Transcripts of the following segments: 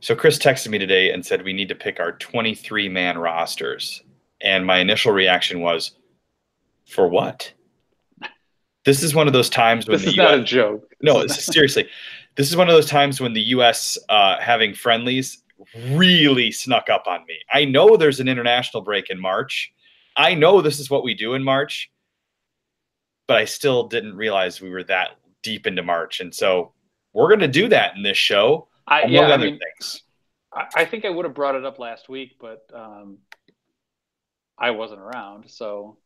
So Chris texted me today and said we need to pick our 23-man rosters. And my initial reaction was, for what? This is one of those times when this is not a joke. No, this is seriously. This is one of those times when the U.S. Having friendlies really snuck up on me. I know there's an international break in March. I know this is what we do in March, but I still didn't realize we were that deep into March. And so we're going to do that in this show, among other things. I think I would have brought it up last week, but I wasn't around. So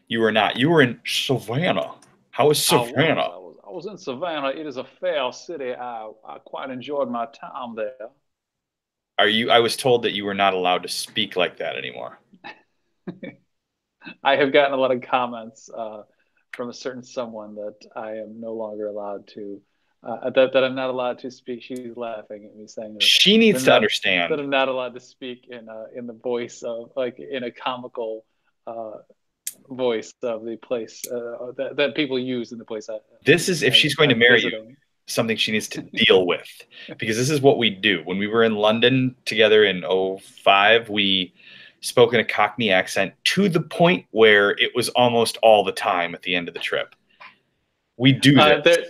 you were not. You were in Savannah. How was Savannah? I was in Savannah. It is a fair city. I quite enjoyed my time there. I was told that you were not allowed to speak like that anymore. I have gotten a lot of comments from a certain someone that I am no longer allowed to, that I'm not allowed to speak. She's laughing at me saying that she needs to understand that I'm not allowed to speak in the voice of, like, in a comical voice of the place that people use in the place. This is, if she's going to marry you, something she needs to deal with, because this is what we do. When we were in London together in 2005, we spoke in a Cockney accent to the point where it was almost all the time at the end of the trip. We do this.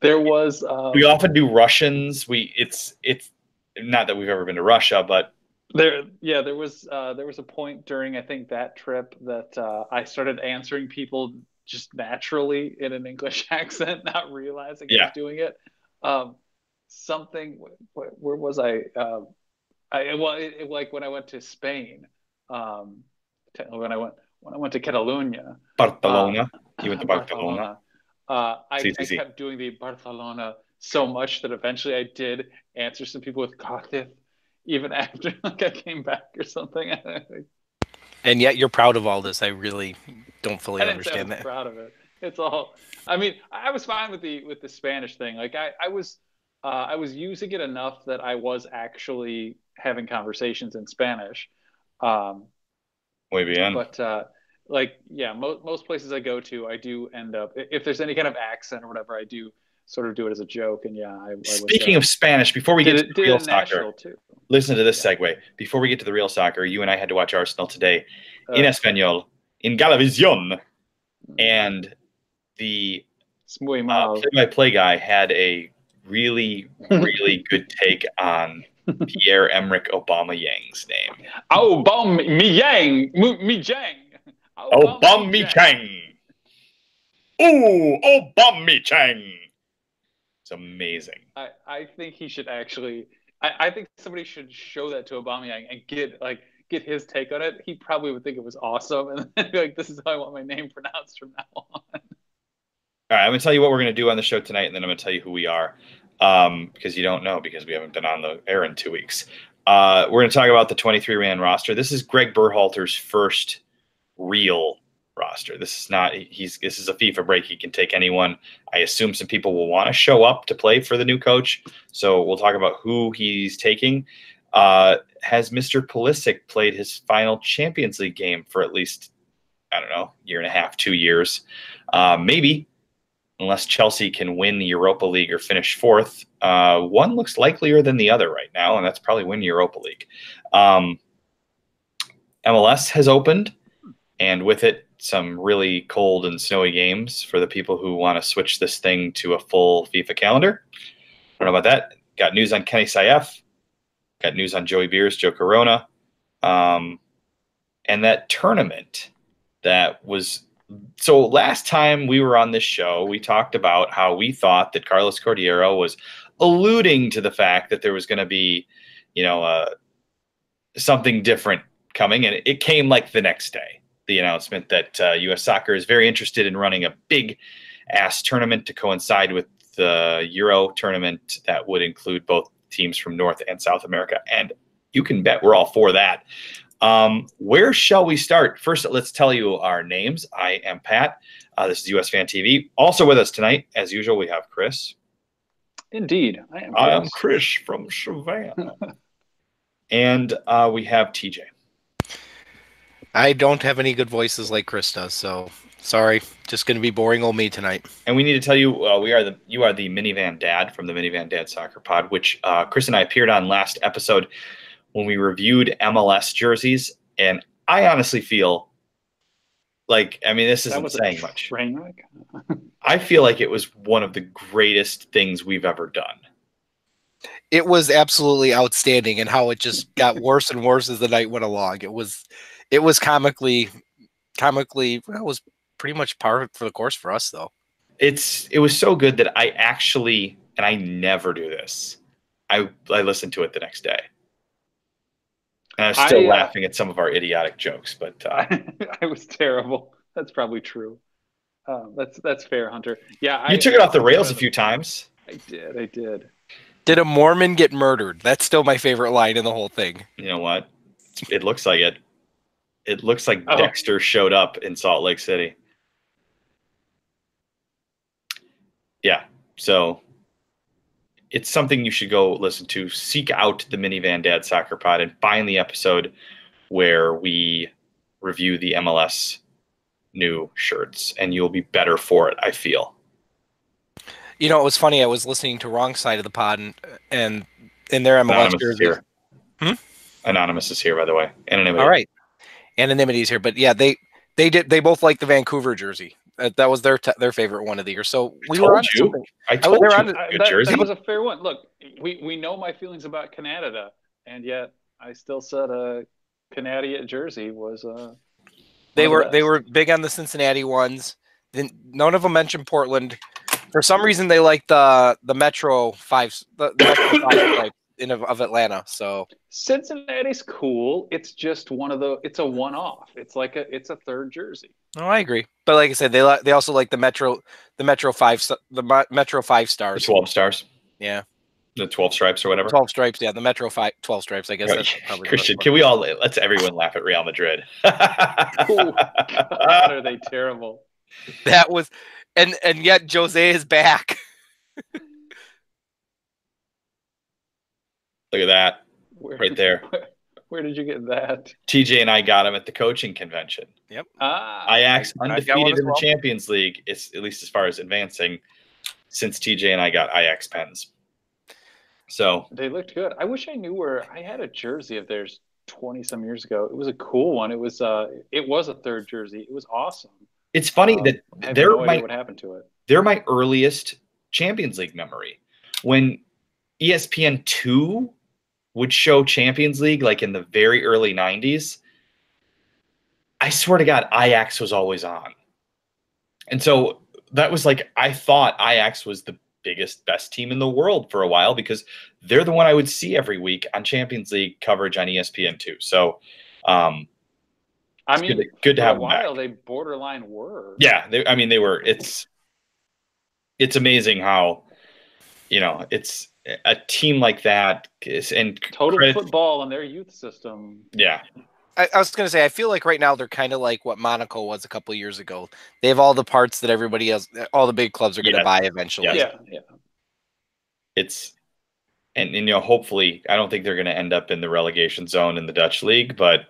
There was we often do Russians. It's not that we've ever been to Russia, but there was a point during, I think, that trip that I started answering people just naturally in an English accent, not realizing I was doing it. Where was I? Like when I went to Spain, when I went to Catalonia, Barcelona. You went to Barcelona. I kept doing the Barcelona so much that eventually I did answer some people with Cardiff, even after like I came back or something. And yet you're proud of all this. I really don't fully understand that. Proud of it. It's all. I mean, I was fine with the Spanish thing. Like I was using it enough that I was actually having conversations in Spanish. Muy bien. But most places I go to, I do end up, if there's any kind of accent or whatever, I do sort of do it as a joke. And speaking of Spanish, before we get to the real soccer, listen to this segue. Before we get to the real soccer, you and I had to watch Arsenal today in Espanol, in Galavisión, and the play-by-play guy had a really, really good take on Pierre-Emerick Aubameyang's name. Aubameyang. Aubameyang. Ooh, Aubameyang. It's amazing. I think he should actually. I think somebody should show that to Aubameyang and get his take on it. He probably would think it was awesome, and then be like, "This is how I want my name pronounced from now on." All right, I'm gonna tell you what we're gonna do on the show tonight, and then I'm gonna tell you who we are, because you don't know, because we haven't been on the air in 2 weeks. We're gonna talk about the 23-man roster. This is Greg Berhalter's first real roster. This is not. This is a FIFA break. He can take anyone. I assume some people will want to show up to play for the new coach, so we'll talk about who he's taking. Has Mr. Pulisic played his final Champions League game for at least, I don't know, year and a half, 2 years, maybe, unless Chelsea can win the Europa League or finish fourth. One looks likelier than the other right now, and that's probably win Europa League. MLS has opened, and with it, some really cold and snowy games for the people who want to switch this thing to a full FIFA calendar. I don't know about that. Got news on Kenny Saif. Got news on Joey Beers, Joe Corona. And that tournament that was... So last time we were on this show, we talked about how we thought that Carlos Cordeiro was alluding to the fact that there was going to be, something different coming. And it came like the next day. The announcement that U.S. Soccer is very interested in running a big-ass tournament to coincide with the Euro tournament that would include both teams from North and South America. And you can bet we're all for that. Where shall we start? First, let's tell you our names. I am Pat. This is USfanTV. Also with us tonight, as usual, we have Chris. Indeed. I am Chris from Savannah. And we have TJ. I don't have any good voices like Chris does, so sorry. Just going to be boring old me tonight. And we need to tell you, you are the Minivan Dad from the Minivan Dad Soccer Pod, which Chris and I appeared on last episode when we reviewed MLS jerseys. And I honestly feel like, I mean, this That isn't was saying a much. train wreck. I feel like it was one of the greatest things we've ever done. It was absolutely outstanding, and how it just got worse and worse as the night went along. It was comically, well, it was pretty much par for the course for us, though. It was so good that I actually, and I never do this, I listened to it the next day. And I was still laughing at some of our idiotic jokes, but I was terrible. That's probably true. That's fair, Hunter. Yeah, you took it off the rails a few times. I did. Did a Mormon get murdered? That's still my favorite line in the whole thing. You know what? It looks like it. It looks like Dexter showed up in Salt Lake City. Yeah, so it's something you should go listen to. Seek out the Minivan Dad Soccer Pod and find the episode where we review the MLS new shirts, and you'll be better for it, I feel. You know, it was funny. I was listening to Wrong Side of the Pod, and in their MLS Anonymous jerseys. is here. Anonymous is here, by the way. Anonymity. All right, anonymity's here, but yeah, they both like the Vancouver jersey. That was their favorite one of the year. So we were on something. I told you. Good jersey. That was a fair one. Look, we know my feelings about Canada, and yet I still said a Canadian jersey was. They were big on the Cincinnati ones. Then none of them mentioned Portland. For some reason, they like the Metro 5, the Metro 5 stripe of Atlanta. So Cincinnati's cool. It's just it's a one-off. It's a third jersey. Oh, I agree. But like I said, they also like the Metro 5 stars. The 12 stars. Yeah. The 12 stripes or whatever. 12 stripes, yeah. The Metro 12 stripes, I guess. That's probably Christian, can let's everyone laugh at Real Madrid. Oh, God, are they terrible? That was, and yet Jose is back. Look at that. Right there. Where did you get that? TJ and I got him at the coaching convention. Yep. Ajax undefeated in the Champions League, it's at least as far as advancing, since TJ and I got Ajax pens. So they looked good. I wish I knew where I had a jersey of theirs 20 some years ago. It was a cool one. It was a third jersey. It was awesome. It's funny that I have no idea what happened to it. They're my earliest Champions League memory. When ESPN2 would show Champions League, like in the very early 90s, I swear to God, Ajax was always on. And so that was like, I thought Ajax was the biggest, best team in the world for a while because they're the one I would see every week on Champions League coverage on ESPN2. So, I mean, good to have a while they borderline were. Yeah, they were. It's amazing how, it's a team like that and total football and their youth system. Yeah. I was going to say, I feel like right now they're kind of like what Monaco was a couple of years ago. They have all the parts that everybody else, all the big clubs are going to buy eventually. Yeah. It's, and hopefully, I don't think they're going to end up in the relegation zone in the Dutch league, but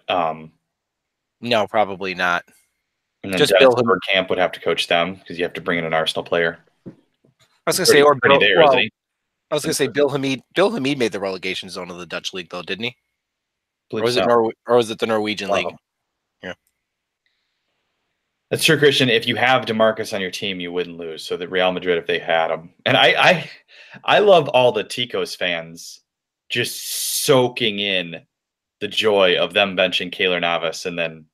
no, probably not. And then just Bill Camp would have to coach them because you have to bring in an Arsenal player. I was going to say, isn't he? I was going to say Bill Hamid. Bill Hamid made the relegation zone of the Dutch league, though, didn't he? Or was it the Norwegian league? Yeah, that's true, Christian. If you have DeMarcus on your team, you wouldn't lose. So that Real Madrid, if they had him, and I love all the Ticos fans just soaking in the joy of them benching Keylor Navas, and then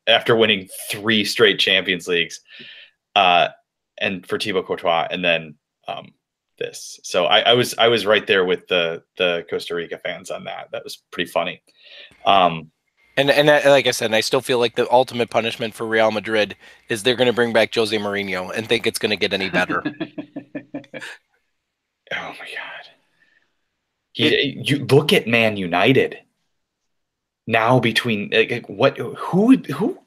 after winning 3 straight Champions Leagues, and for Thibaut Courtois, and then this. So I was right there with the Costa Rica fans on that. That was pretty funny. And like I said, I still feel like the ultimate punishment for Real Madrid is they're going to bring back Jose Mourinho and think it's going to get any better. Oh my God! You look at Man United now between who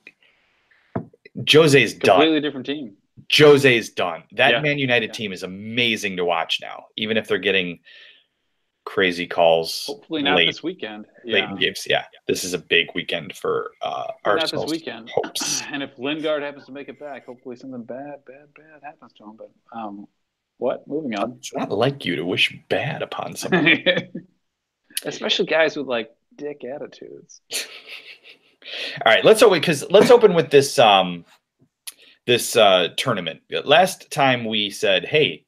Jose's done. Completely different team. Jose's done. That Man United team is amazing to watch now, even if they're getting crazy calls. Hopefully not this weekend. Late in games. Yeah, this is a big weekend for Arsenal's not this weekend. hopes. And if Lingard happens to make it back, hopefully something bad happens to him. But what? Moving on. It's not like you to wish bad upon somebody. Especially guys with like dick attitudes. All right, let's open with this tournament. Last time we said, hey,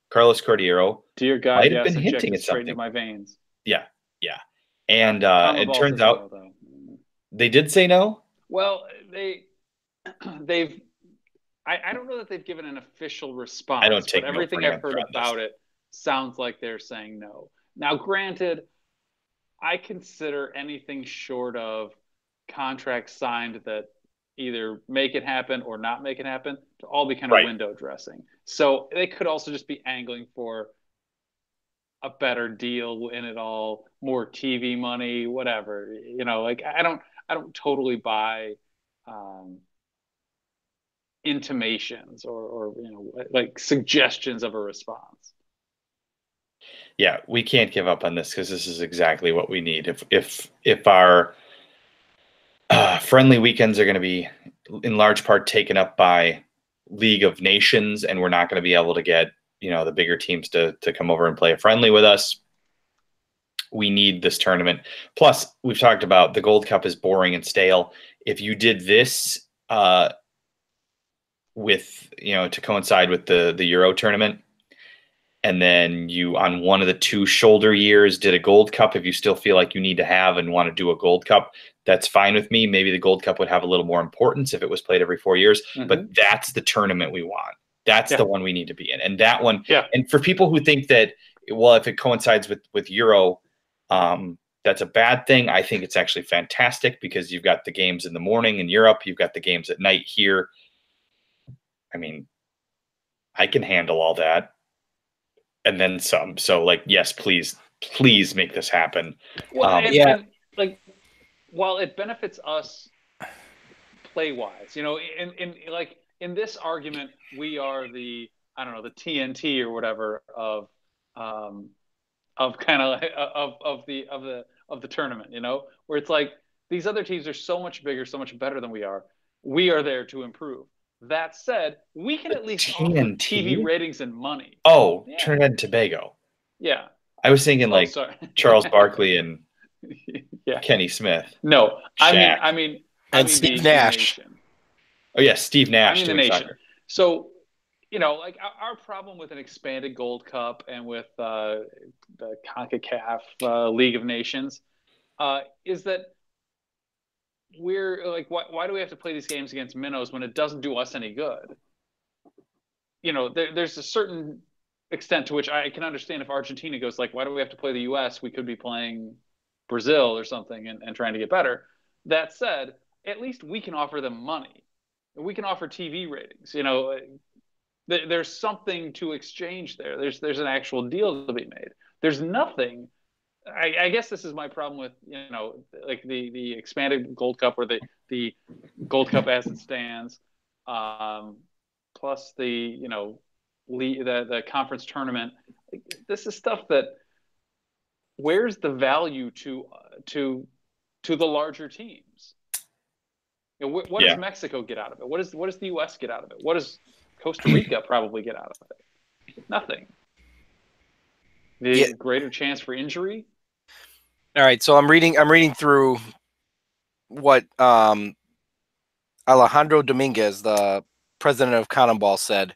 Carlos Cordero, dear God, might have been hinting at straight something. into my veins. Yeah. And it turns out they did say no. Well, they've. I don't know that they've given an official response. I don't take but everything no I've heard about it sounds like they're saying no. Now, granted, I consider anything short of contracts signed that either make it happen or not make it happen to all be kind of window dressing. So they could also just be angling for a better deal in it all, more TV money, whatever. I don't totally buy intimations or like suggestions of a response. Yeah, we can't give up on this because this is exactly what we need. If our friendly weekends are going to be in large part taken up by League of Nations, and we're not going to be able to get the bigger teams to come over and play a friendly with us, we need this tournament. Plus, we've talked about the Gold Cup is boring and stale. If you did this with to coincide with the Euro tournament, and then you on one of the two shoulder years did a Gold Cup, if you still feel like you need to have and want to do a Gold Cup, that's fine with me. Maybe the Gold Cup would have a little more importance if it was played every 4 years, but that's the tournament we want. That's the one we need to be in. And that one, and for people who think that, well, if it coincides with Euro, that's a bad thing. I think it's actually fantastic because you've got the games in the morning in Europe. You've got the games at night here. I mean, I can handle all that. And then some. So, yes, please make this happen. Well, and while it benefits us play-wise, in this argument, we are the TNT or whatever of the tournament, where it's like these other teams are so much bigger, so much better than we are. We are there to improve. That said, we can at least offer TV ratings and money. Oh, Trinidad and Tobago. Yeah. I was thinking Charles Barkley and Kenny Smith. No, Shaq. I mean Steve Nash. Oh yeah, Steve Nash. I mean the nation. Soccer. So, our problem with an expanded Gold Cup and with the CONCACAF League of Nations is that we're like, why do we have to play these games against minnows when it doesn't do us any good? There's a certain extent to which I can understand if Argentina goes like, why do we have to play the U.S.? We could be playing Brazil or something and trying to get better. That said, at least we can offer them money. We can offer TV ratings. There's something to exchange there. There's an actual deal to be made. There's nothing. I guess this is my problem with the expanded Gold Cup or the Gold Cup as it stands, plus the the conference tournament. This is stuff that where's the value to the larger teams? What does Mexico get out of it? What does the U.S. get out of it? What does Costa Rica probably get out of it? Nothing. The greater chance for injury. All right, so I'm reading through what Alejandro Dominguez, the president of CONMEBOL, said,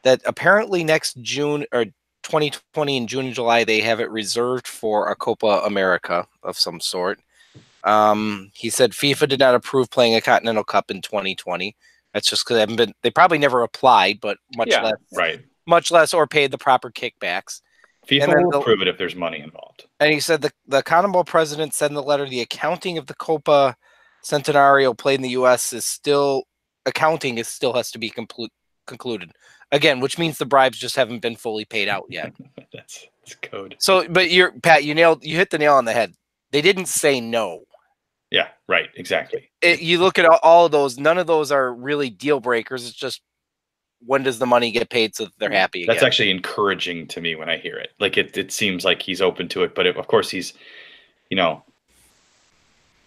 that apparently next June or 2020 in June and July they have it reserved for a Copa America of some sort. He said FIFA did not approve playing a Continental Cup in 2020. That's just because they probably never applied, but much less or paid the proper kickbacks. FIFA will approve it if there's money involved. And he said the CONMEBOL president said in the letter, the accounting of the Copa Centenario played in the U.S. is still has to be concluded again, which means the bribes just haven't been fully paid out yet. That's code. So, but Pat, you hit the nail on the head. They didn't say no. Yeah, right. Exactly. You look at all of those. None of those are really deal breakers. It's just when does the money get paid so that they're happy again? That's actually encouraging to me when I hear it. Like it seems like he's open to it, but of course he's, not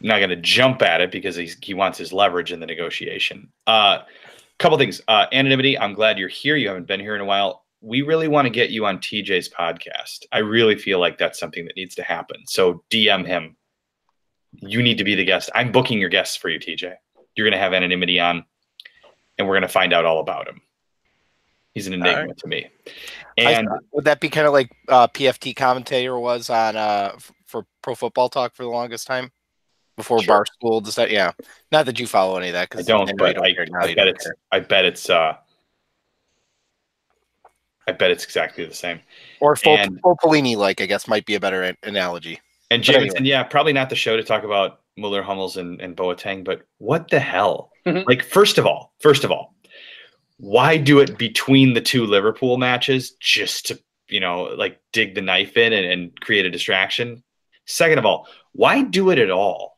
going to jump at it because he wants his leverage in the negotiation. Couple things. Anonymity, I'm glad you're here. You haven't been here in a while. We really want to get you on TJ's podcast. I really feel like that's something that needs to happen. So DM him. You need to be the guest. I'm booking your guests for you, TJ. You're going to have Anonymity on, and we're going to find out all about him. He's an enigma to me. And would that be kind of like PFT commentator was on for Pro Football Talk for the longest time before Barstool decided? Yeah, not that you follow any of that because I don't. But I bet it's exactly the same. Or Polini, I guess, might be a better analogy. And Jameson, anyway. Yeah, probably not the show to talk about Muller, Hummels, and Boateng, but what the hell? Like, first of all, why do it between the two Liverpool matches just to, dig the knife in and create a distraction? Second of all, why do it at all?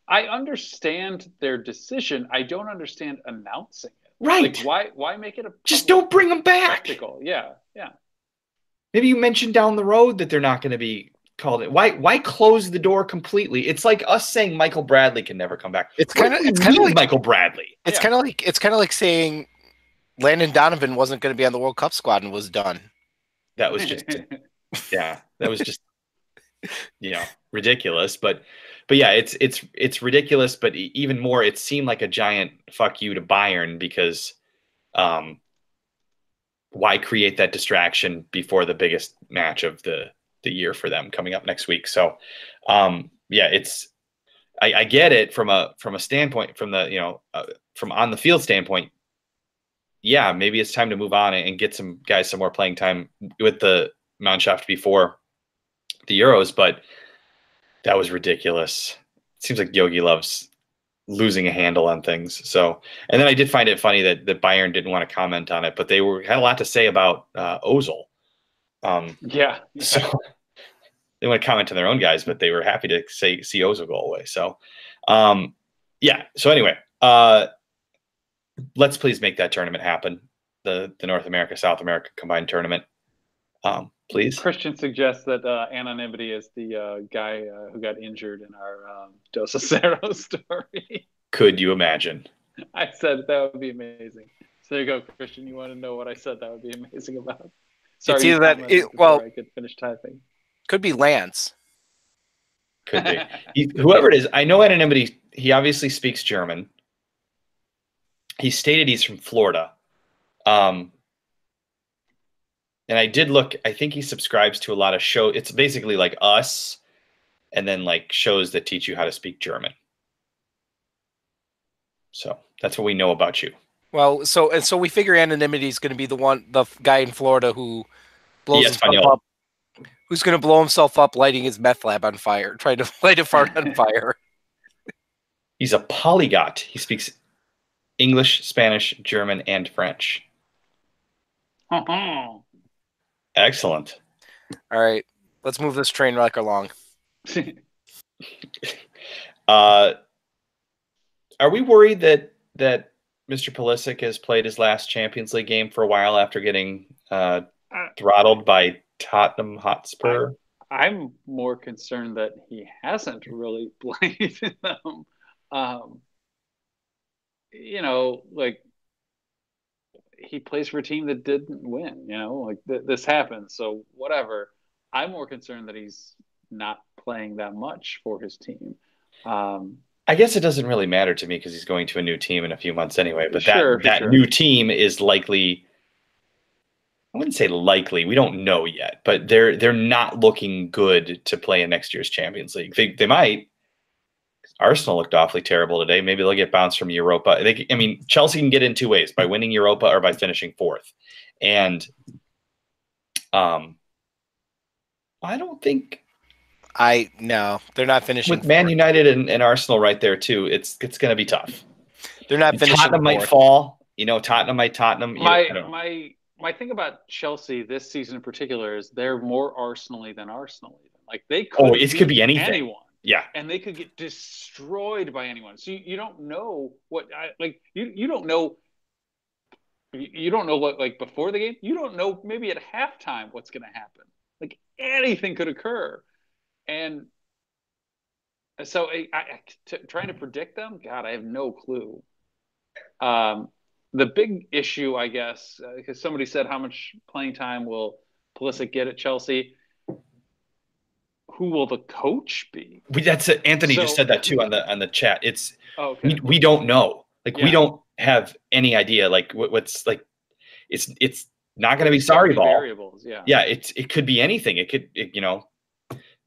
I understand their decision. I don't understand announcing it. Right. Like, why make it a just don't bring them back. Spectacle? Yeah. Maybe you mentioned down the road that they're not going to be called it. Why close the door completely? It's like us saying Michael Bradley can never come back. It's kind of like Michael Bradley. It's kind of like saying Landon Donovan wasn't going to be on the World Cup squad and was done. That was just ridiculous. But yeah, it's ridiculous. But even more, it seemed like a giant fuck you to Bayern because why create that distraction before the biggest match of the year for them coming up next week? So yeah, I get it from a standpoint, from the from on the field standpoint. Yeah, maybe it's time to move on and get some guys some more playing time with the Mannschaft before the Euros, but that was ridiculous. It seems like Yogi loves losing a handle on things. So, and then I did find it funny that Bayern didn't want to comment on it, but they had a lot to say about Ozil. Yeah. So they want to comment on their own guys, but they were happy to see Ozil go away. So, yeah. So anyway, let's please make that tournament happen. The North America, South America combined tournament. Please. Christian suggests that Anonymity is the guy who got injured in our Dos Aceros story. Could you imagine? I said that would be amazing. So there you go, Christian. You want to know what I said that would be amazing about? Sorry, it's either that. I could finish typing. Could be Lance. Could be. Whoever it is, I know Anonymity. He obviously speaks German. He stated he's from Florida. And I did look, I think he subscribes to a lot of shows. It's basically like Us, and then like shows that teach you how to speak German. So that's what we know about you. Well, so we figure Anonymity is going to be the guy in Florida who blows himself up. Who's going to blow himself up lighting his meth lab on fire, trying to light a fart on fire. He's a polyglot. He speaks English, Spanish, German, and French. Excellent. All right. Let's move this train wreck along. Are we worried that Mr. Pulisic has played his last Champions League game for a while after getting throttled by Tottenham Hotspur? I'm more concerned that he hasn't really played them. Like he plays for a team that didn't win, this happens. So whatever. I'm more concerned that he's not playing that much for his team. I guess it doesn't really matter to me because he's going to a new team in a few months anyway. But that new team is likely. I wouldn't say likely. We don't know yet, but they're not looking good to play in next year's Champions League. They might. Arsenal looked awfully terrible today. Maybe they'll get bounced from Europa. Chelsea can get in two ways: by winning Europa or by finishing fourth. And I don't think. No, they're not finishing. With Man United and Arsenal right there too, it's going to be tough. They're not finishing. Tottenham might fall. Tottenham might Tottenham. My thing about Chelsea this season in particular is they're more Arsenal-y than Arsenal-y. Like they could. It could be anything. Anyone. Yeah, and they could get destroyed by anyone. So you don't know what you don't know You don't know what, like, before the game. You don't know maybe at halftime what's going to happen. Like, anything could occur, and so trying to predict them, God, I have no clue. The big issue, I guess, because somebody said, how much playing time will Pulisic get at Chelsea? Who will the coach be? That's it. Anthony just said that too on the chat. It's okay. We don't know. Like, we don't have any idea. Like, what's like, it's not going to be sorry ball. Variables, yeah. Yeah, it could be anything. It could,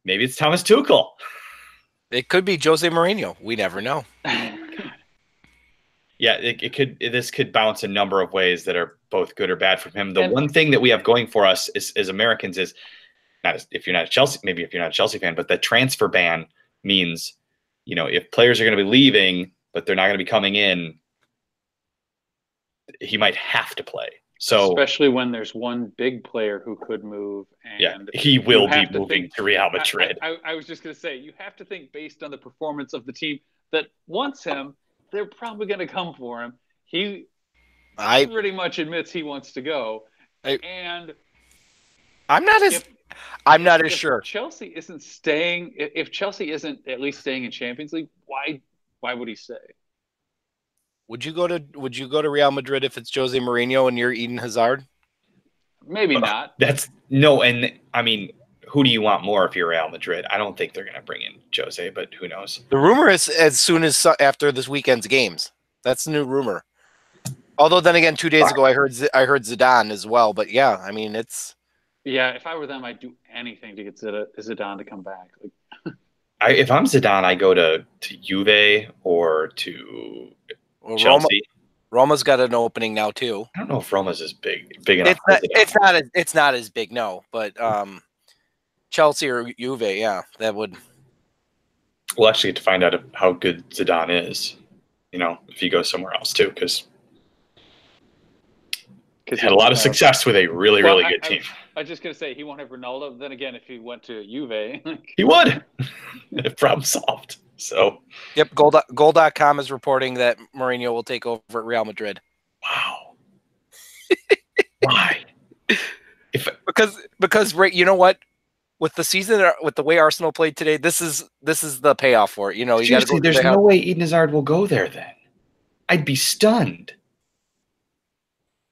maybe it's Thomas Tuchel. It could be Jose Mourinho. We never know. Yeah, this could bounce a number of ways that are both good or bad from him. The one thing that we have going for us as Americans is, if you're not a Chelsea, maybe if you're not a Chelsea fan, but the transfer ban means, if players are going to be leaving, but they're not going to be coming in, he might have to play. So especially when there's one big player who could move, and he will be moving to Real Madrid. I was just going to say, you have to think based on the performance of the team that wants him. They're probably going to come for him. He pretty much admits he wants to go, and I'm not as sure. Chelsea isn't staying. If Chelsea isn't at least staying in Champions League, why would he stay? Would you go to Real Madrid if it's Jose Mourinho and you're Eden Hazard? Maybe not. And I mean, who do you want more if you're Real Madrid? I don't think they're going to bring in Jose, but who knows? The rumor is as soon as after this weekend's games. That's the new rumor. Although then again, 2 days ago I heard Zidane as well. But yeah, I mean it's. Yeah, if I were them, I'd do anything to get Zidane to come back. If I'm Zidane, I go to Juve or to Chelsea. Roma's got an opening now too. I don't know if Roma's as big enough. It's not as big, no. But Chelsea or Juve, yeah, that would. We'll actually get to find out how good Zidane is, if he goes somewhere else too, because he had a lot of success with a really good team. I was just going to say, he won't have Ronaldo. Then again, if he went to Juve, he would. Problem solved. So. Yep, Goal.com is reporting that Mourinho will take over at Real Madrid. Wow. Why? Because you know what? With the season, with the way Arsenal played today, this is the payoff for it. You Seriously, there's no way Eden Hazard will go there then. I'd be stunned.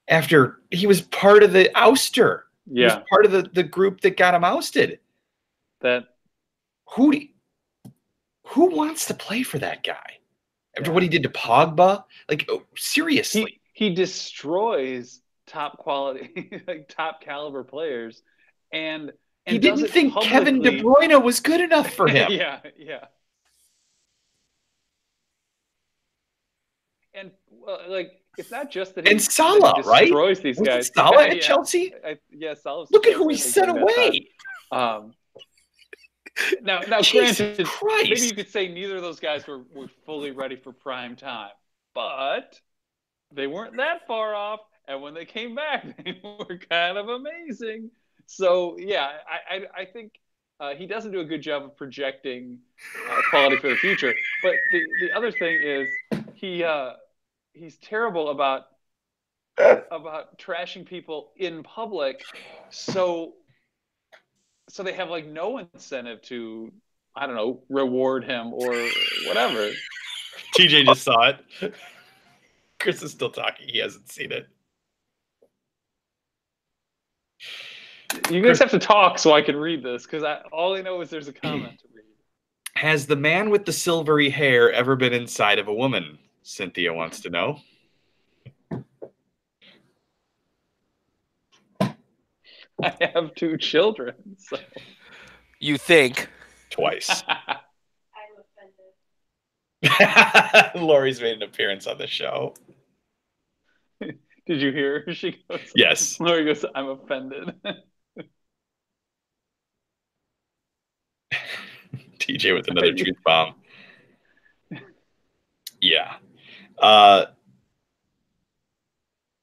After he was part of the ouster. Yeah. He was part of the group that got him ousted. Who wants to play for that guy? After what he did to Pogba? Like, seriously. He destroys top quality, top caliber players, and he didn't think Kevin De Bruyne was good enough for him. Yeah. And it's not just that he Salah, destroys these guys. Salah at Chelsea? Salah's. Look at who he sent away. Now, granted, maybe you could say neither of those guys were fully ready for prime time, but they weren't that far off. And when they came back, they were kind of amazing. So, yeah, I think he doesn't do a good job of projecting quality for the future. But the other thing is he's terrible about trashing people in public. So they have no incentive to, I don't know, reward him or whatever. TJ just saw it. Chris is still talking. He hasn't seen it. You guys have to talk so I can read this, because all I know is there's a comment to read. Has the man with the silvery hair ever been inside of a woman? Cynthia wants to know. I have 2 children. So. You think? Twice. I'm offended. Lori's made an appearance on the show. Did you hear her? She goes, yes. Lori goes, I'm offended. TJ with another truth bomb. Yeah.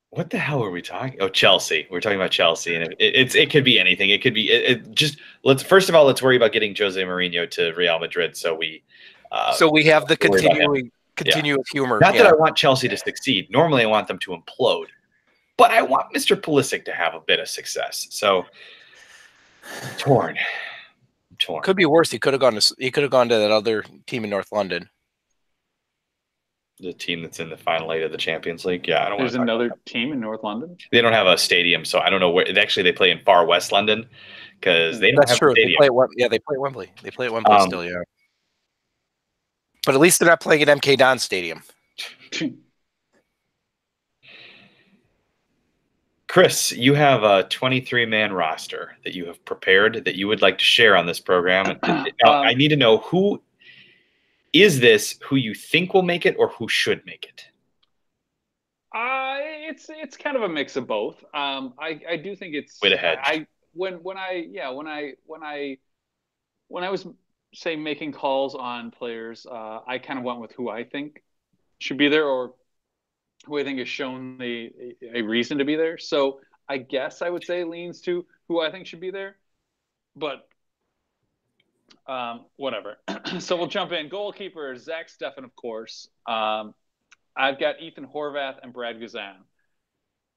What the hell were we talking? Oh, Chelsea. We're talking about Chelsea, and it could be anything. It could be let's worry about getting Jose Mourinho to Real Madrid, so we have the continuous humor. Not that I want Chelsea to succeed. Normally, I want them to implode. but I want Mr. Pulisic to have a bit of success. So torn. Could be worse. He could have gone to that other team in North London. The team that's in the final 8 of the Champions League. Yeah, I don't want There's to talk another about team in North London. They don't have a stadium, so I don't know where. Actually, they play in far West London because they don't That's have true. a stadium. They play at Wembley. They play at Wembley still, yeah. But at least they're not playing at MK Don Stadium. Chris, you have a 23-man roster that you have prepared that you would like to share on this program. I need to know who is this, who you think will make it, or who should make it. It's kind of a mix of both. I do think it's way to hedge. When I was say making calls on players, I kind of went with who I think should be there or who I think has shown a reason to be there. So I guess I would say leans to who I think should be there, but whatever. So we'll jump in. Goalkeeper, Zach Steffen, of course. I've got Ethan Horvath and Brad Guzan.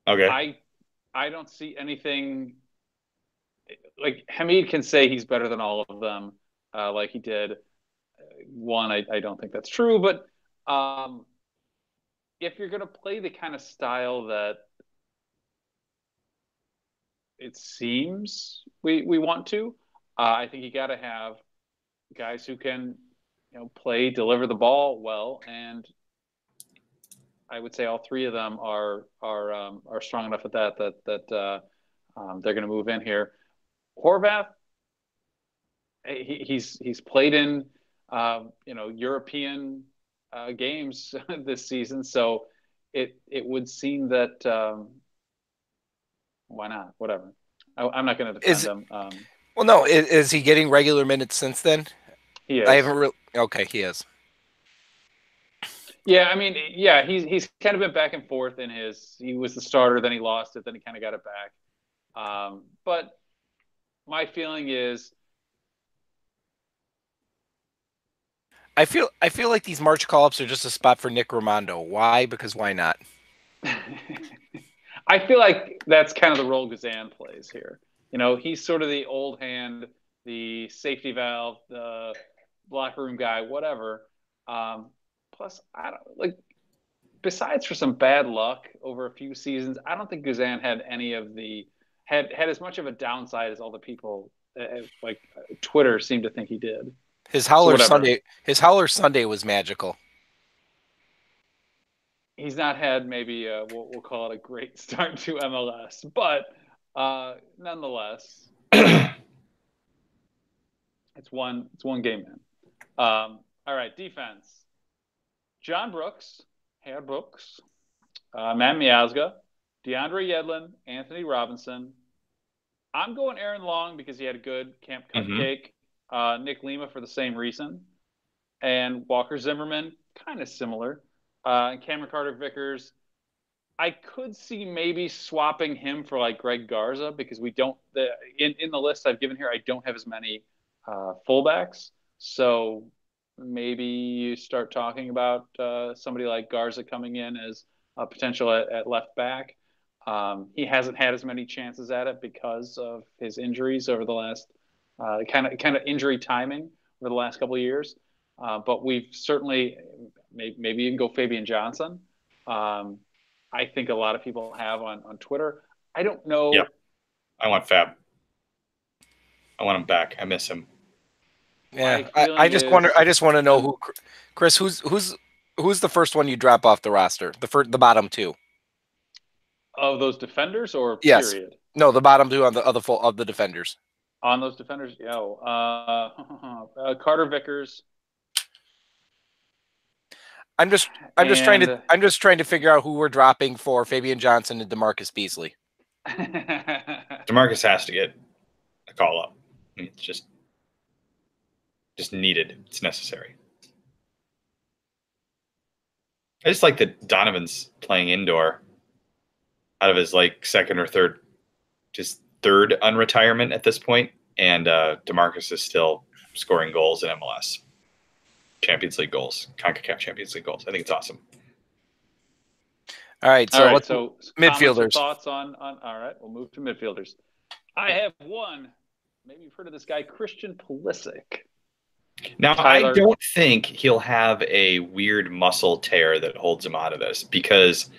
Okay. I don't see anything like Hamid can say he's better than all of them, like he did. One, I don't think that's true, but if you're going to play the kind of style that it seems we want to, I think you got to have guys who can, play, deliver the ball well, and I would say all three of them are strong enough at that they're going to move in here. Horvath, he's played in European games this season, so it would seem that why not? Whatever. I'm not going to defend him. Well, no, is he getting regular minutes since then? He is. I haven't really. Okay, he is. Yeah, I mean, yeah, he's kind of been back and forth in his. He was the starter, then he lost it, then he kind of got it back. But my feeling is, I feel like these March call-ups are just a spot for Nick Romando. Why? Because why not? I feel like that's kind of the role Guzan plays here. He's sort of the old hand, the safety valve, the locker room guy, whatever. Plus, I don't like. Besides for some bad luck over a few seasons, I don't think Guzan had any of had as much of a downside as all the people like Twitter seemed to think he did. His Howler Sunday was magical. He's not had maybe we'll call it a great start to MLS, but nonetheless, it's one game, man. All right, defense. John Brooks, Herr Brooks, Matt Miazga, DeAndre Yedlin, Anthony Robinson. I'm going Aaron Long because he had a good camp cupcake. Nick Lima for the same reason. And Walker Zimmerman, kind of similar. And Cameron Carter-Vickers. I could see maybe swapping him for like Greg Garza because we don't in the list I've given here, I don't have as many fullbacks. So maybe you start talking about somebody like Garza coming in as a potential at left back. He hasn't had as many chances at it because of his injuries over the last kind of injury timing over the last couple of years. But we've certainly maybe you can go Fabian Johnson. I think a lot of people have on Twitter. I don't know. Yeah, I want Fab. I want him back. I miss him. Yeah, I just want to know who, Chris. Who's the first one you drop off the roster? The bottom two of those defenders, or yes, period? No, the bottom two on the defenders. On those defenders, Carter Vickers. I'm just trying to figure out who we're dropping for Fabian Johnson and DeMarcus Beasley. DeMarcus has to get a call up. I mean, it's just needed. It's necessary. I just like that Donovan's playing indoor out of his second or third unretirement at this point, and DeMarcus is still scoring goals in MLS. Champions League goals, CONCACAF Champions League goals. I think it's awesome. All right, All so right, let's so comments or midfielders. thoughts on all right, we'll move to midfielders. I have one. Maybe you've heard of this guy, Christian Pulisic. Now, I Tyler, don't think he'll have a weird muscle tear that holds him out of this because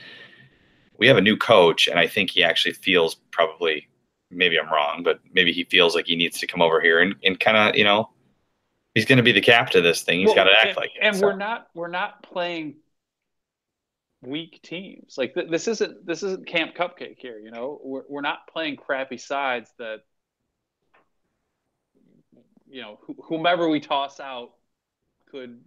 we have a new coach, and I think he actually feels probably, maybe I'm wrong, but maybe he feels like he needs to come over here and kind of, he's going to be the captain of this thing. He's got to act like it. and So. we're not playing weak teams. Like this isn't Camp Cupcake here. We're not playing crappy sides that whomever we toss out could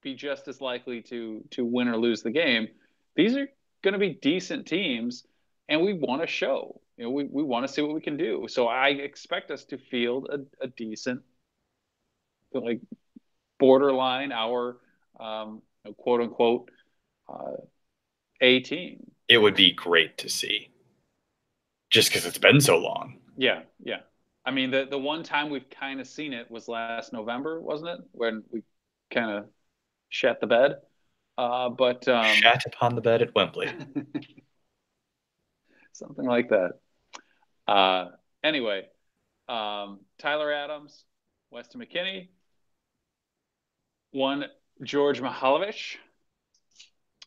be just as likely to win or lose the game. These are going to be decent teams, and we want to show. We want to see what we can do. So I expect us to field a decent, like borderline our quote unquote A team. It would be great to see, just because it's been so long. Yeah. I mean, the one time we've kind of seen it was last November, wasn't it? When we kind of shat the bed. But shat upon the bed at Wembley. Something like that. Anyway, Tyler Adams, Weston McKennie, one George Mihalovic.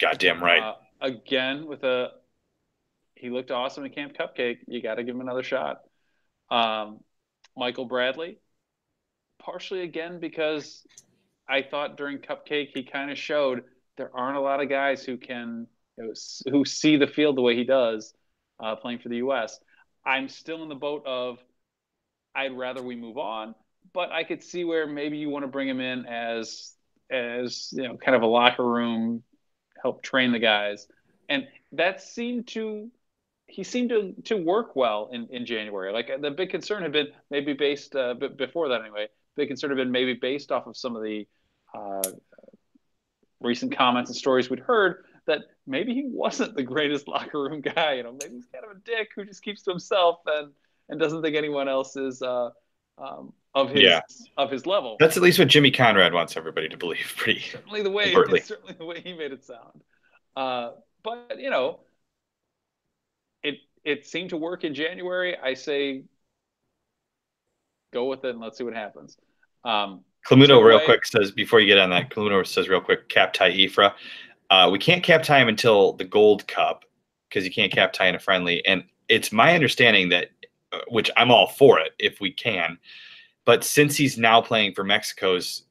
Goddamn right. Again, he looked awesome in Camp Cupcake. You got to give him another shot. Michael Bradley, partially again because I thought during Cupcake he kind of showed there aren't a lot of guys who who see the field the way he does playing for the U.S. I'm still in the boat of I'd rather we move on, but I could see where maybe you want to bring him in as kind of a locker room, help train the guys, and he seemed to work well in January. Like the big concern had been maybe based before that anyway. Big concern had been maybe based off of some of the recent comments and stories we'd heard that maybe he wasn't the greatest locker room guy. Maybe he's kind of a dick who just keeps to himself and doesn't think anyone else is of his level. That's at least what Jimmy Conrad wants everybody to believe. Certainly the way he made it sound. But it seemed to work in January. I say go with it and let's see what happens. Clamuto real quick says, before you get on that, Clamuto says real quick, cap tie Ifra. We can't cap tie him until the Gold Cup because you can't cap tie in a friendly. And it's my understanding that, which I'm all for it if we can, but since he's now playing for Mexico's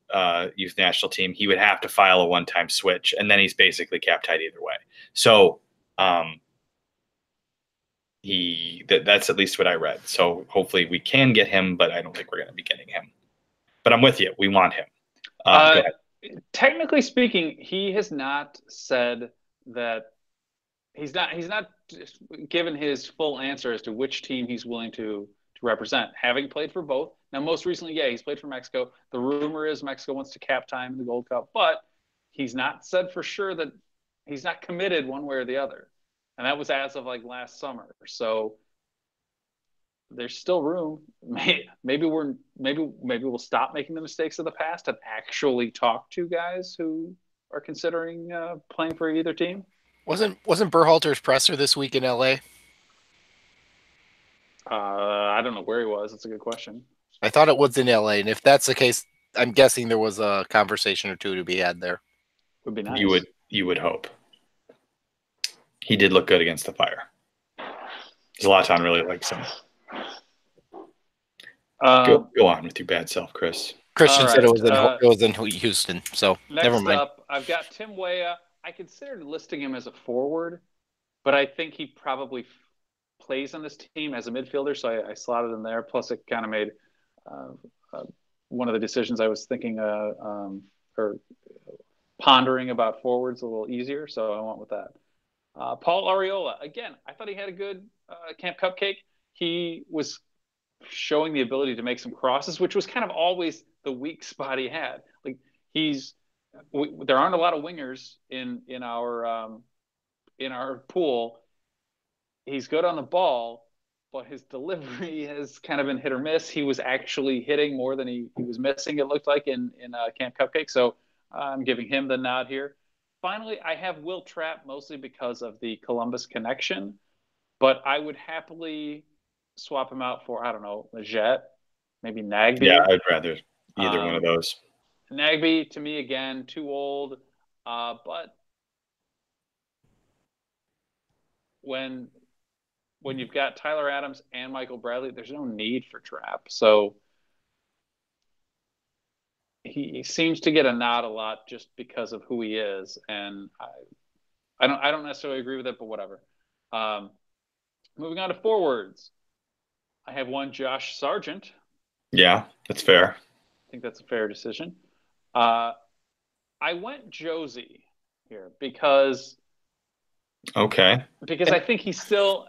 youth national team, he would have to file a one-time switch, and then he's basically cap tied either way. So that's at least what I read. So hopefully we can get him, but I don't think we're going to be getting him. But I'm with you. We want him. Go ahead. Technically speaking, he has not said that he's not given his full answer as to which team he's willing to represent, having played for both. Now, most recently, he's played for Mexico. The rumor is Mexico wants to cap time in the Gold Cup, but he's not said for sure that he's not committed one way or the other. And that was as of like last summer. So there's still room. Maybe we'll stop making the mistakes of the past and actually talk to guys who are considering playing for either team. Wasn't Berhalter's presser this week in LA? I don't know where he was. That's a good question. I thought it was in LA, and if that's the case, I'm guessing there was a conversation or two to be had there. Would be nice. You would hope. He did look good against the Fire. Zlatan really likes him. Go on with your bad self, Chris. Christian said it was in Houston, so never mind. Next up, I've got Tim Weah. I considered listing him as a forward, but I think he probably plays on this team as a midfielder, so I slotted him there. Plus, it kind of made one of the decisions I was thinking or pondering about forwards a little easier, so I went with that. Paul Arriola, again, I thought he had a good Camp Cupcake. He was showing the ability to make some crosses, which was kind of always the weak spot he had. Like there aren't a lot of wingers in our pool. He's good on the ball, but his delivery has kind of been hit or miss. He was actually hitting more than he was missing, it looked like, in Camp Cupcake. So I'm giving him the nod here. finally, I have Will Trapp mostly because of the Columbus connection, but I would happily swap him out for, I don't know, Leggett, maybe Nagby. Yeah, I'd rather either one of those. Nagby, to me, again, too old. But when you've got Tyler Adams and Michael Bradley, there's no need for Trapp. So he seems to get a nod a lot just because of who he is, and I don't necessarily agree with it, but whatever. Moving on to forwards, I have one Josh Sargent. Yeah, that's fair. I think that's a fair decision. I went Josie here because I think he still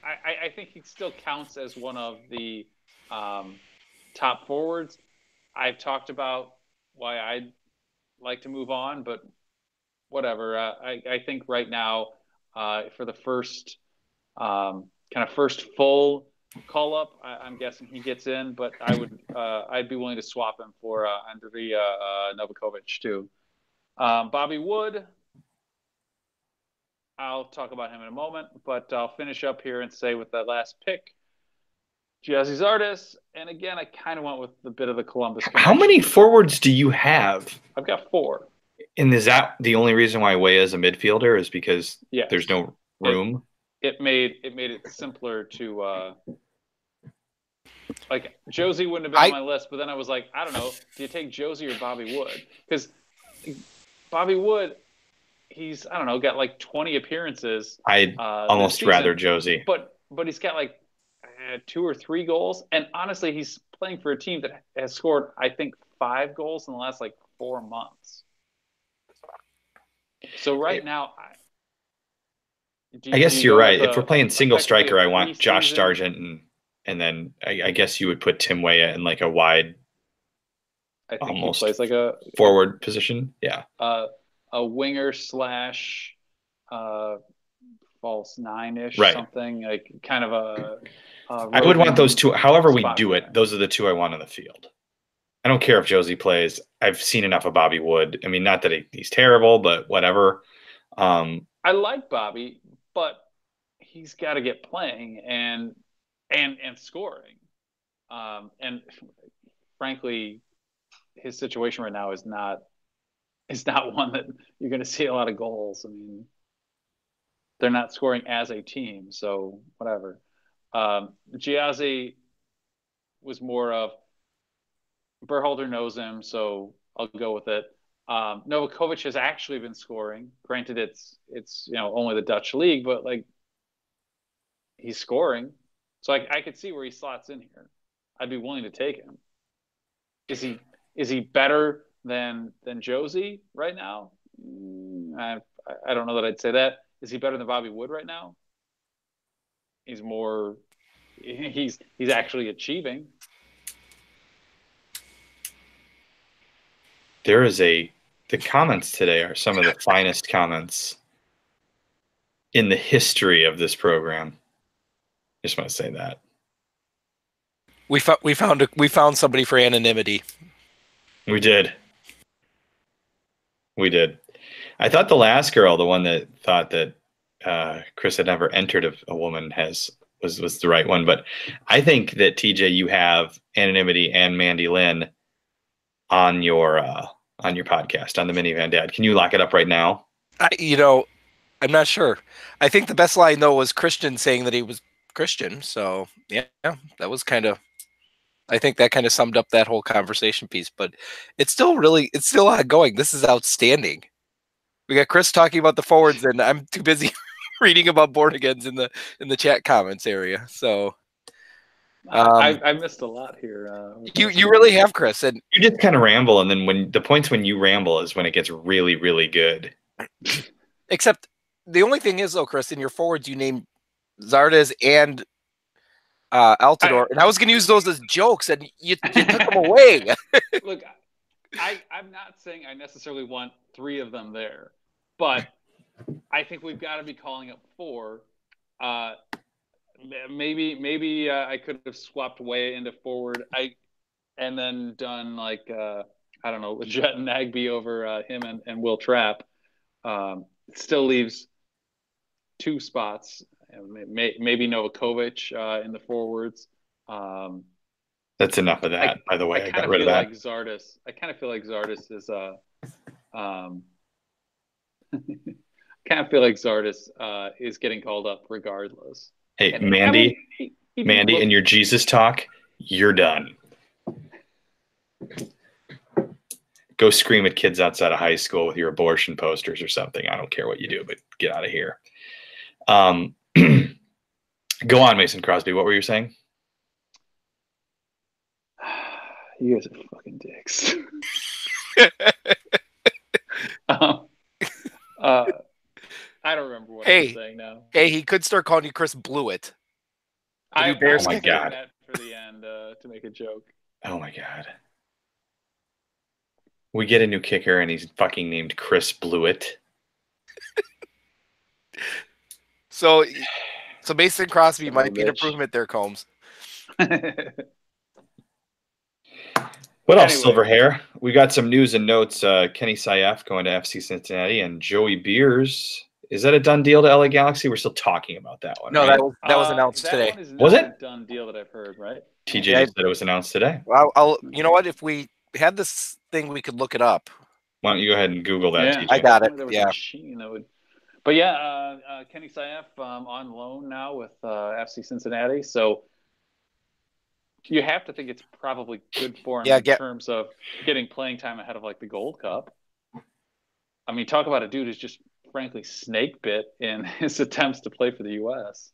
I think he still counts as one of the top forwards. I've talked about why I'd like to move on, but whatever. I think right now, for the first kind of first full call up, I'm guessing he gets in, but I'd be willing to swap him for Andrei Novakovic too. Bobby Wood, I'll talk about him in a moment, but I'll finish up here and say with that last pick, Giazzi Zardes, and again, I kind of went with a bit of the Columbus connection. How many forwards do you have? I've got 4. And is that the only reason why Way is a midfielder is because there's no room? It made it simpler to like Josie wouldn't have been on my list, but then I was like, I don't know, do you take Josie or Bobby Wood? Because Bobby Wood, he's I don't know, got like 20 appearances. I'd almost rather Josie, but he's got like 2 or 3 goals, and honestly, he's playing for a team that has scored I think 5 goals in the last like 4 months. So right now, I guess you're right. If we're playing single striker, I want Josh Sargent, and then I guess you would put Tim Weah in like a wide, I think almost he plays like a forward position. Yeah, a winger slash false 9-ish, something like kind of a. I would want those two. However we do it, those are the two I want on the field. I don't care if Josie plays. I've seen enough of Bobby Wood. I mean, not that he's terrible, but whatever. I like Bobby, but he's got to get playing and scoring. And frankly, his situation right now is not one that you're going to see a lot of goals. I mean, they're not scoring as a team, so whatever. Giazzi was more of Berhalter knows him, so I'll go with it. Novakovic has actually been scoring. Granted, it's only the Dutch league, but like he's scoring, so I could see where he slots in here. I'd be willing to take him. Is he better than Josie right now? I don't know that I'd say that. Is he better than Bobby Wood right now? He's more. He's actually achieving. The comments today are some of the finest comments in the history of this program. Just want to say that. We found somebody for anonymity. We did. I thought the last girl, the one that thought that Chris had never entered a woman, was the right one. But I think that TJ, you have anonymity and Mandy Lynn on your podcast on the Minivan Dad. Can you lock it up right now? I'm not sure. I think the best line though was Christian saying that he was Christian. So yeah, that was I think that kind of summed up that whole conversation piece. But it's still ongoing. This is outstanding. We got Chris talking about the forwards, and I'm too busy reading about born agains in the chat comments area. So I missed a lot here. You really have, Chris, and you just kind of ramble, and then when you ramble is when it gets really, really good. Except the only thing is though, Chris, in your forwards you named Zardes and Altidore, and I was going to use those as jokes, and you took them away. Look, I'm not saying I necessarily want 3 of them there, but I think we've got to be calling up 4. Maybe I could have swapped way into forward. And then done like I don't know, Leggett and Nagby over him and Will Trapp. It still leaves 2 spots. Maybe Novakovic in the forwards. That's enough of that. By the way, I got rid of that. I kind of feel like Zardes is kind of feel like Zardes is getting called up regardless. Hey, Mandy, in your Jesus talk, you're done. Go scream at kids outside of high school with your abortion posters or something. I don't care what you do, but get out of here. Go on, Mason Crosby. What were you saying? You guys are fucking dicks. I don't remember what I was saying now. Hey, he could start calling you Chris Blewett. I oh my God. That for the end to make a joke. Oh my God. We get a new kicker and he's fucking named Chris Blewett. So Mason Crosby might be an improvement there, Combs. What else, Silver Hair? We got some news and notes. Kenny Saif going to FC Cincinnati and Joey Beers. Is that a done deal to LA Galaxy? We're still talking about that one. No, right? that was announced today. Was it? A done deal that I've heard, right? TJ just said it was announced today. Well, you know what? If we had this thing, we could look it up. Why don't you go ahead and Google that, Yeah, TJ? I got it. There was Yeah. a machine that would. But yeah, Kenny Saif on loan now with FC Cincinnati. So you have to think it's probably good for him in terms of getting playing time ahead of like the Gold Cup. I mean, talk about a dude who's just frankly snake bit in his attempts to play for the U.S.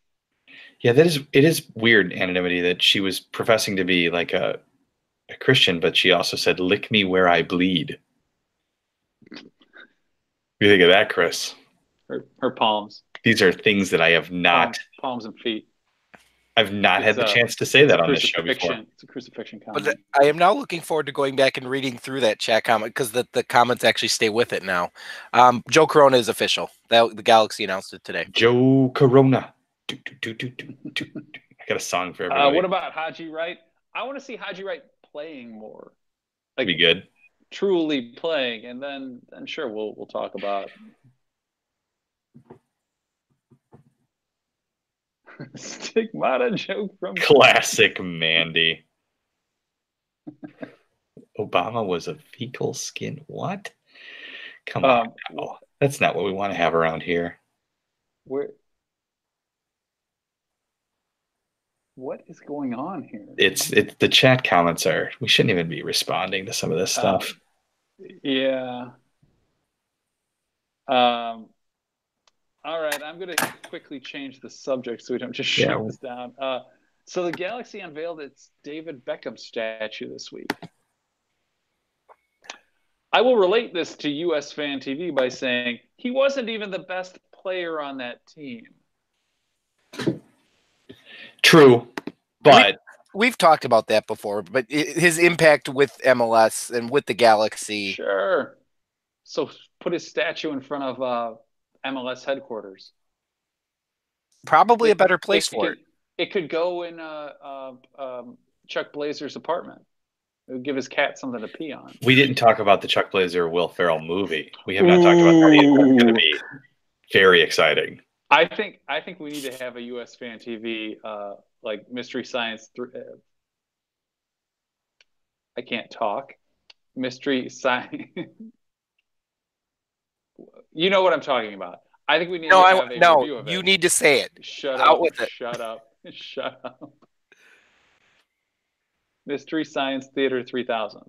Yeah, it is weird, anonymity, that she was professing to be like a Christian, but she also said, "Lick me where I bleed." What do you think of that, Chris? Her palms. These are things that I have not palms and feet. I've not had the chance to say that on this show before. It's a crucifixion comment. But I am now looking forward to going back and reading through that chat comment because the comments actually stay with it now. Joe Corona is official. The Galaxy announced it today. Joe Corona. I got a song for everybody. What about Haji Wright? I want to see Haji Wright playing more. Like, be good. Truly playing, and then sure we'll talk about stigmata joke from classic Mandy. Obama was a fecal skin. What? Come on. Now. That's not what we want to have around here. What is going on here? It's the chat comments are. We shouldn't even be responding to some of this stuff. Yeah. All right, I'm going to quickly change the subject so we don't just shut this down. So the Galaxy unveiled its David Beckham statue this week. I will relate this to USFanTV by saying he wasn't even the best player on that team. True, but we've talked about that before, but his impact with MLS and with the Galaxy. Sure. So put his statue in front of MLS headquarters. Probably a better place for it. It could go in Chuck Blazer's apartment. It would give his cat something to pee on. We didn't talk about the Chuck Blazer Will Ferrell movie. We have not talked about that. It's going to be very exciting. I think we need to have a USFanTV like Mystery Science. I can't talk. Mystery Science. You know what I'm talking about. I think we need to have a review of it. You need to say it. Shut up. Shut up. Shut up. Mystery Science Theater 3000.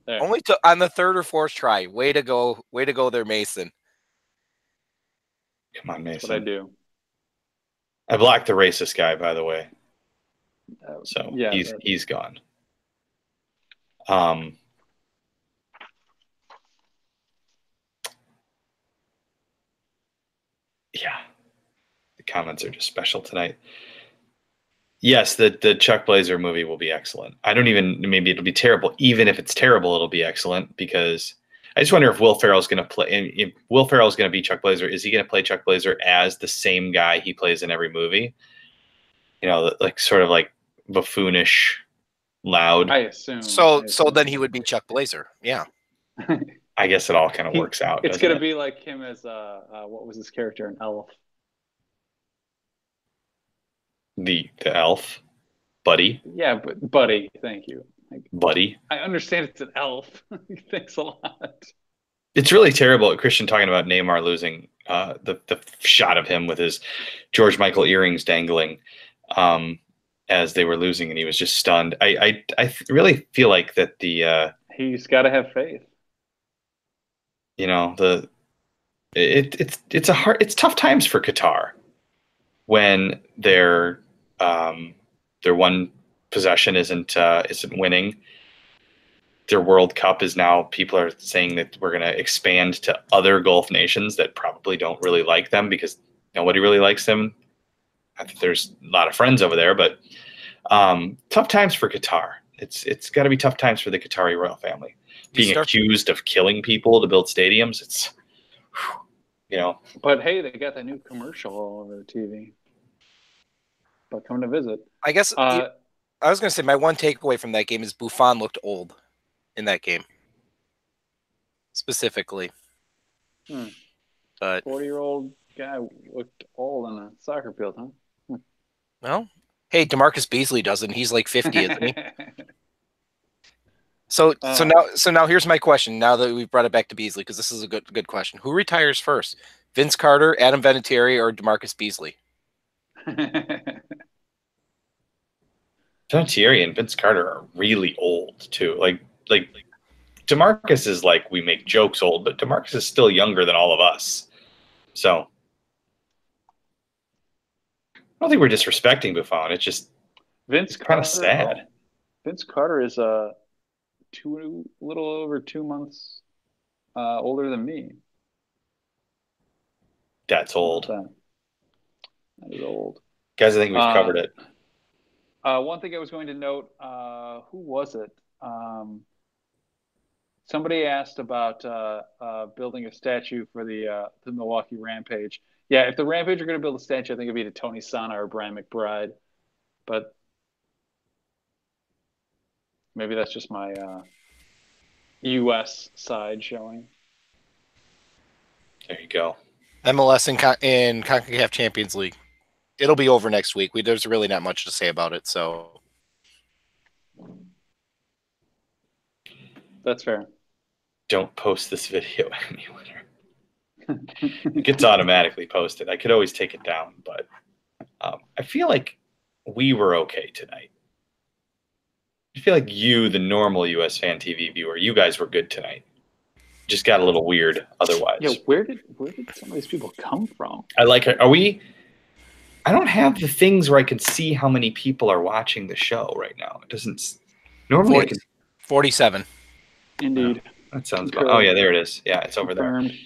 There. Only on the third or fourth try. Way to go there, Mason. Come on, Mason. That's what I do. I blocked the racist guy, by the way. So yeah, he's gone. Yeah, the comments are just special tonight. Yes, the Chuck Blazer movie will be excellent. Maybe it'll be terrible. Even if it's terrible, it'll be excellent because I just wonder if Will Ferrell's going to play. If Will Ferrell's going to be Chuck Blazer, is he going to play Chuck Blazer as the same guy he plays in every movie? You know, like sort of like buffoonish, loud. I assume. So then he would be Chuck Blazer. Yeah. I guess it all kind of works out. It's going to be like him as what was his character in Elf? The elf, Buddy. Yeah, but Buddy. Thank you, Buddy. I understand it's an elf. Thanks a lot. It's really terrible. Christian talking about Neymar losing the shot of him with his George Michael earrings dangling as they were losing, and he was just stunned. I really feel like that he's got to have faith. You know, it's tough times for Qatar when their one possession isn't winning. Their World Cup is now, people are saying that we're going to expand to other Gulf nations that probably don't really like them because nobody really likes them. I think there's a lot of friends over there, but tough times for Qatar. It's got to be tough times for the Qatari royal family. Being accused of killing people to build stadiums, it's, But hey, they got that new commercial all over the TV. But come to visit. I guess I was going to say my one takeaway from that game is Buffon looked old in that game, specifically. But 40-year-old guy looked old on a soccer field, huh? Well, hey, DeMarcus Beasley doesn't. He's like 50, isn't he? So now here's my question. Now that we've brought it back to Beasley, because this is a good question. Who retires first? Vince Carter, Adam Vinatieri, or DeMarcus Beasley? Vinatieri and Vince Carter are really old too. Like DeMarcus is like, we make jokes old, but DeMarcus is still younger than all of us. So I don't think we're disrespecting Buffon. It's just Vince Carter, kind of sad. Vince Carter is a little over 2 months older than me. That's old. That is old. Guys, I think we've covered it. One thing I was going to note, who was it? Somebody asked about building a statue for the Milwaukee Rampage. Yeah, if the Rampage are going to build a statue, I think it'd be to Tony Sana or Brian McBride. But maybe that's just my U.S. side showing. There you go. MLS in CONCACAF Champions League. It'll be over next week. There's really not much to say about it, so that's fair. Don't post this video anywhere. It gets automatically posted. I could always take it down, but I feel like we were okay tonight. I feel like you, the normal USFanTV viewer, you guys were good tonight. Just got a little weird otherwise. Yeah, where did some of these people come from? I like it. I don't have the things where I can see how many people are watching the show right now. It doesn't normally 47. Indeed. That sounds about. Oh yeah, there it is. Yeah, it's over Confirmed. there.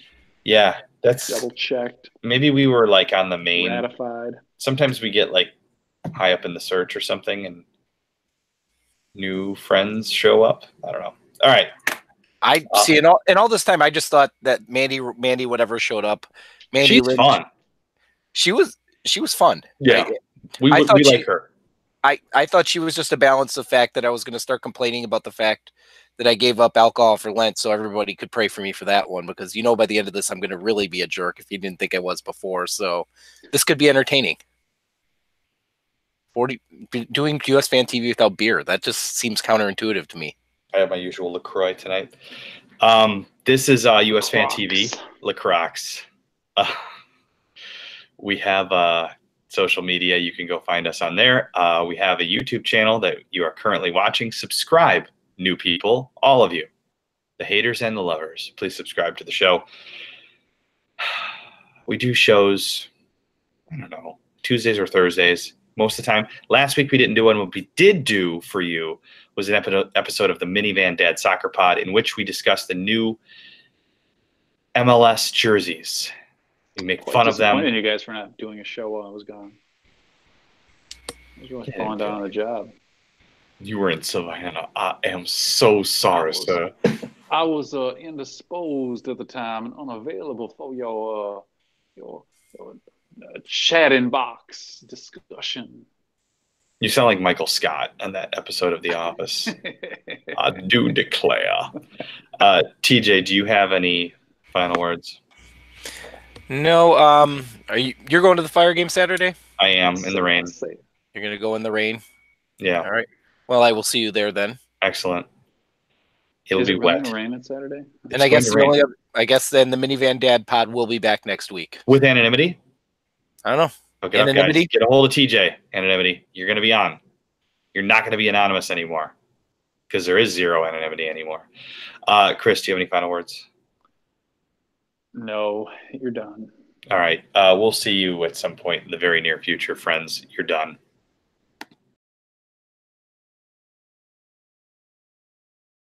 Yeah, that's double checked. Maybe we were like on the main. Ratified. Sometimes we get like high up in the search or something, and new friends show up. I don't know. All right. I see. In all this time, I just thought that Mandy, whatever showed up. Mandy, she's fun. She was fun. Yeah, we like her. I thought she was just a balance of fact that I was going to start complaining about the fact that I gave up alcohol for Lent, so everybody could pray for me for that one, because by the end of this, I'm going to really be a jerk if you didn't think I was before. So this could be entertaining. Doing USFanTV without beer, that just seems counterintuitive to me. I have my usual LaCroix tonight. This is USFanTV, LaCroix. We have social media. You can go find us on there. We have a YouTube channel that you are currently watching. Subscribe, new people, all of you, the haters and the lovers. Please subscribe to the show. We do shows, I don't know, Tuesdays or Thursdays most of the time. Last week we didn't do one. What we did do for you was an episode of the Minivan Dad Soccer Pod, in which we discussed the new MLS jerseys. We make fun of them. You guys for not doing a show while I was gone. I was really falling down on the job. You were in Savannah. I am so sorry, sir. I was indisposed at the time and unavailable for your chat in box discussion. You sound like Michael Scott on that episode of The Office. I do declare. TJ, do you have any final words? No. You're going to the Fire game Saturday? I am in the rain. You're going to go in the rain? Yeah. All right. Well, I will see you there then. Excellent. It'll be going wet. to rain on Saturday? And I guess then the Minivan Dad pod will be back next week. With anonymity? I don't know. Okay, anonymity? Get a hold of TJ. Anonymity. You're going to be on. You're not going to be anonymous anymore because there is zero anonymity anymore. Chris, do you have any final words? No, you're done. All right. We'll see you at some point in the very near future, friends. You're done.